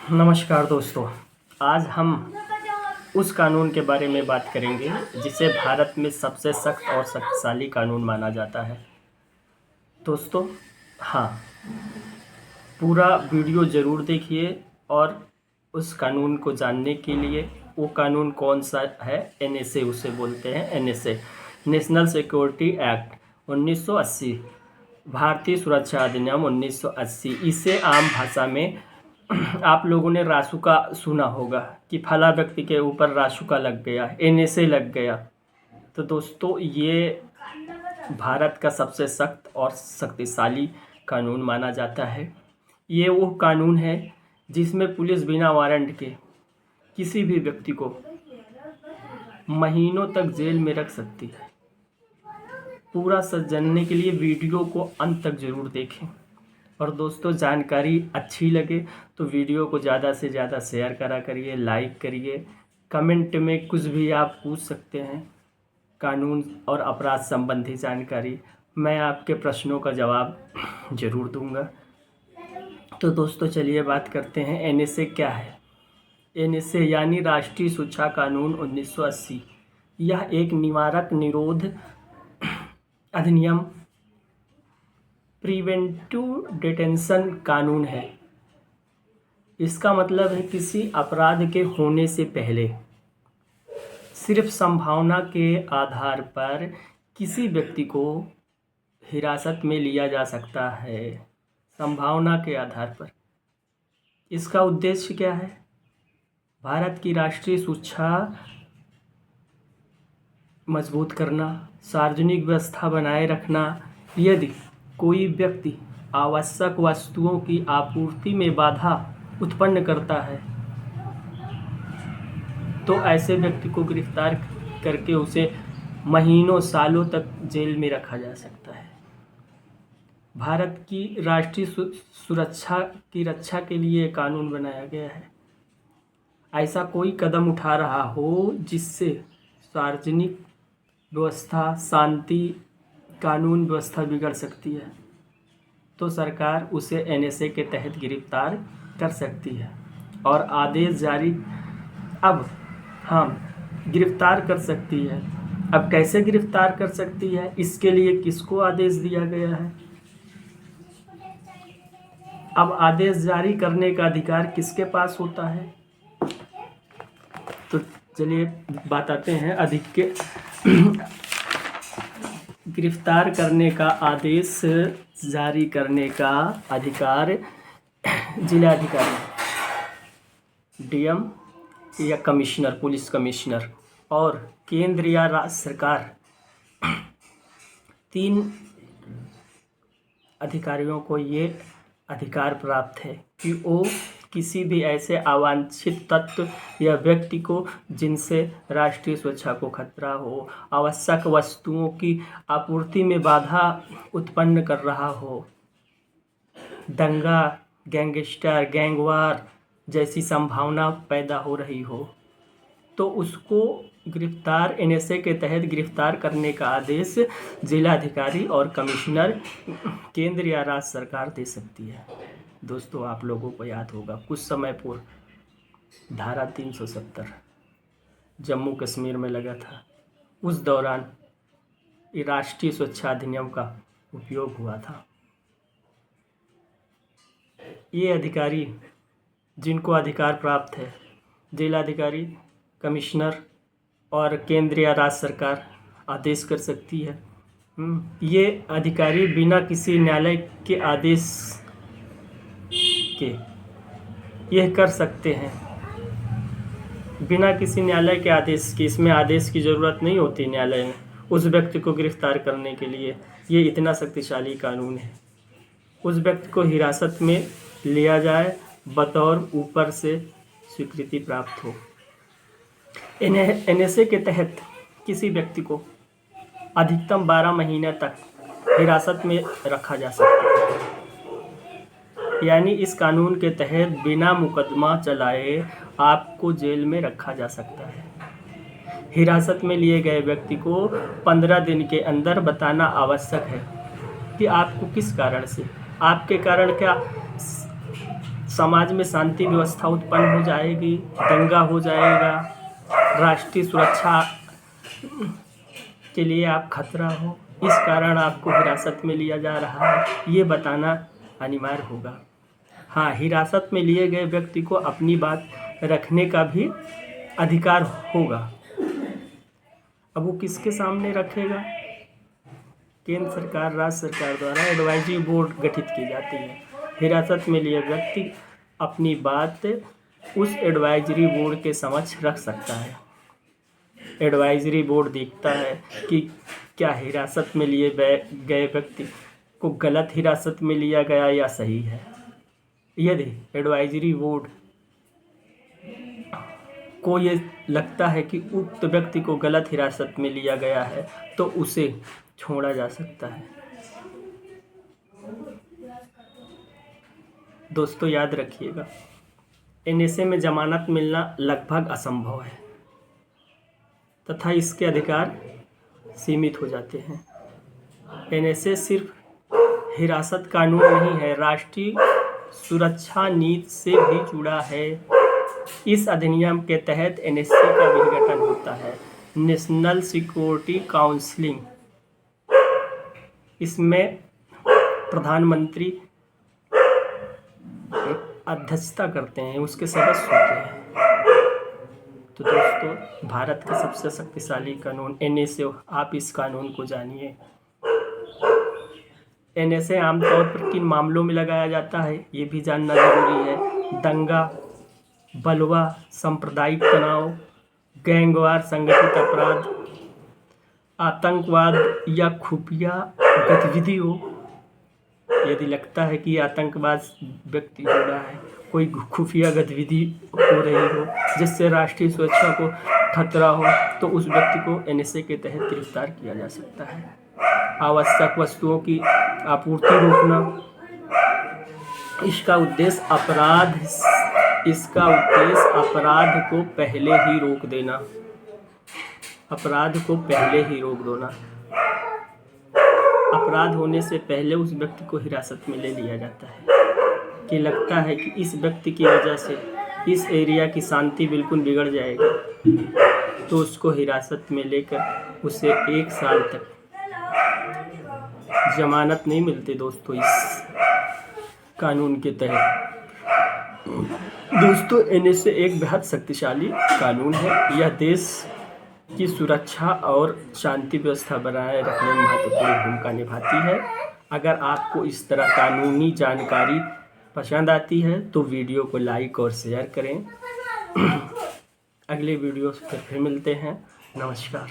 नमस्कार दोस्तों। आज हम उस कानून के बारे में बात करेंगे जिसे भारत में सबसे सख्त और शक्तिशाली कानून माना जाता है। दोस्तों, हाँ, पूरा वीडियो ज़रूर देखिए और उस कानून को जानने के लिए वो कानून कौन सा है, एनएसए उसे बोलते हैं। एनएसए नेशनल सिक्योरिटी एक्ट 1980, भारतीय सुरक्षा अधिनियम 1980। इसे आम भाषा में आप लोगों ने रासुका सुना होगा कि फला व्यक्ति के ऊपर रासुका लग गया, एनएसए लग गया। तो दोस्तों, ये भारत का सबसे सख्त और शक्तिशाली कानून माना जाता है। ये वो कानून है जिसमें पुलिस बिना वारंट के किसी भी व्यक्ति को महीनों तक जेल में रख सकती है। पूरा सच जानने के लिए वीडियो को अंत तक ज़रूर देखें। और दोस्तों, जानकारी अच्छी लगे तो वीडियो को ज़्यादा से ज़्यादा शेयर करा करिए, लाइक करिए। कमेंट में कुछ भी आप पूछ सकते हैं, कानून और अपराध संबंधी जानकारी, मैं आपके प्रश्नों का जवाब ज़रूर दूंगा। तो दोस्तों, चलिए बात करते हैं एनएसए क्या है। एनएसए यानी राष्ट्रीय सुरक्षा कानून 1980। यह एक निवारक निरोध अधिनियम, प्रिवेंटिव डिटेंशन कानून है। इसका मतलब है किसी अपराध के होने से पहले सिर्फ संभावना के आधार पर किसी व्यक्ति को हिरासत में लिया जा सकता है। संभावना के आधार पर। इसका उद्देश्य क्या है? भारत की राष्ट्रीय सुरक्षा मजबूत करना, सार्वजनिक व्यवस्था बनाए रखना। यदि कोई व्यक्ति आवश्यक वस्तुओं की आपूर्ति में बाधा उत्पन्न करता है तो ऐसे व्यक्ति को गिरफ्तार करके उसे महीनों सालों तक जेल में रखा जा सकता है। भारत की राष्ट्रीय सुरक्षा की रक्षा के लिए कानून बनाया गया है। ऐसा कोई कदम उठा रहा हो जिससे सार्वजनिक व्यवस्था, शांति, कानून व्यवस्था बिगड़ सकती है तो सरकार उसे एनएसए के तहत गिरफ्तार कर सकती है और आदेश जारी गिरफ्तार कर सकती है। अब कैसे गिरफ्तार कर सकती है, इसके लिए किसको आदेश दिया गया है? अब आदेश जारी करने का अधिकार किसके पास होता है? तो चलिए बताते हैं। गिरफ्तार करने का आदेश जारी करने का अधिकार जिलाधिकारी, डीएम या कमिश्नर, पुलिस कमिश्नर और केंद्र या राज्य सरकार, 3 अधिकारियों को ये अधिकार प्राप्त है कि वो किसी भी ऐसे अवांछित तत्व या व्यक्ति को जिनसे राष्ट्रीय सुरक्षा को खतरा हो, आवश्यक वस्तुओं की आपूर्ति में बाधा उत्पन्न कर रहा हो, दंगा, गैंगस्टर, गैंगवार जैसी संभावना पैदा हो रही हो, तो उसको गिरफ्तार, एनएसए के तहत गिरफ्तार करने का आदेश जिलाधिकारी और कमिश्नर, केंद्र या राज्य सरकार दे सकती है। दोस्तों, आप लोगों को याद होगा कुछ समय पूर्व धारा 370 जम्मू कश्मीर में लगा था। उस दौरान राष्ट्रीय सुरक्षा अधिनियम का उपयोग हुआ था। ये अधिकारी जिनको अधिकार प्राप्त है, जिलाधिकारी, कमिश्नर और केंद्र या राज्य सरकार आदेश कर सकती है। ये अधिकारी बिना किसी न्यायालय के आदेश के यह कर सकते हैं, बिना किसी न्यायालय के आदेश के। इसमें आदेश की ज़रूरत नहीं होती न्यायालय में उस व्यक्ति को गिरफ्तार करने के लिए। ये इतना शक्तिशाली कानून है। उस व्यक्ति को हिरासत में लिया जाए बतौर ऊपर से स्वीकृति प्राप्त हो। एनएसए के तहत किसी व्यक्ति को अधिकतम 12 महीने तक हिरासत में रखा जा सकता है। यानी इस कानून के तहत बिना मुकदमा चलाए आपको जेल में रखा जा सकता है। हिरासत में लिए गए व्यक्ति को 15 दिन के अंदर बताना आवश्यक है कि आपको किस कारण से, आपके कारण क्या समाज में शांति व्यवस्था उत्पन्न हो जाएगी, दंगा हो जाएगा, राष्ट्रीय सुरक्षा के लिए आप खतरा हो, इस कारण आपको हिरासत में लिया जा रहा है, ये बताना अनिवार्य होगा। हाँ, हिरासत में लिए गए व्यक्ति को अपनी बात रखने का भी अधिकार होगा। अब वो किसके सामने रखेगा? केंद्र सरकार, राज्य सरकार द्वारा एडवाइजरी बोर्ड गठित की जाती है। हिरासत में लिए व्यक्ति अपनी बात उस एडवाइजरी बोर्ड के समक्ष रख सकता है। एडवाइजरी बोर्ड देखता है कि क्या हिरासत में लिए गए व्यक्ति को गलत हिरासत में लिया गया या सही है। यदि एडवाइजरी बोर्ड को ये लगता है कि उक्त व्यक्ति को गलत हिरासत में लिया गया है तो उसे छोड़ा जा सकता है। दोस्तों याद रखिएगा, एनएसए में जमानत मिलना लगभग असंभव है तथा इसके अधिकार सीमित हो जाते हैं। एनएसए सिर्फ हिरासत कानून नहीं है, राष्ट्रीय सुरक्षा नीति से भी जुड़ा है। इस अधिनियम के तहत एनएसए का विघटन होता है, नेशनल सिक्योरिटी काउंसिलिंग। इसमें प्रधानमंत्री अध्यक्षता करते हैं, उसके सदस्य होते हैं। तो दोस्तों, भारत का सबसे शक्तिशाली कानून एनएसए, आप इस कानून को जानिए। एनएसए आमतौर पर किन मामलों में लगाया जाता है ये भी जानना जरूरी है। दंगा, बलवा, सांप्रदायिक तनाव, गैंगवार, संगठित अपराध, आतंकवाद या खुफिया गतिविधियों। यदि लगता है कि आतंकवाद व्यक्ति जुड़ा है, कोई खुफिया गतिविधि हो रही हो जिससे राष्ट्रीय सुरक्षा को खतरा हो, तो उस व्यक्ति को एनएसए के तहत गिरफ्तार किया जा सकता है। आवश्यक वस्तुओं की आपूर्ति रोकना, इसका उद्देश्य अपराध को पहले ही रोक देना। अपराध को पहले ही रोक देना। अपराध होने से पहले उस व्यक्ति को हिरासत में ले लिया जाता है कि लगता है कि इस व्यक्ति की वजह से इस एरिया की शांति बिल्कुल बिगड़ जाएगी, तो उसको हिरासत में लेकर उसे 1 साल तक जमानत नहीं मिलती दोस्तों इस कानून के तहत। दोस्तों, एनएसए एक बेहद शक्तिशाली कानून है। यह देश की सुरक्षा और शांति व्यवस्था बनाए रखने में महत्वपूर्ण भूमिका निभाती है। अगर आपको इस तरह कानूनी जानकारी पसंद आती है तो वीडियो को लाइक और शेयर करें। अगले वीडियो से फिर मिलते हैं। नमस्कार।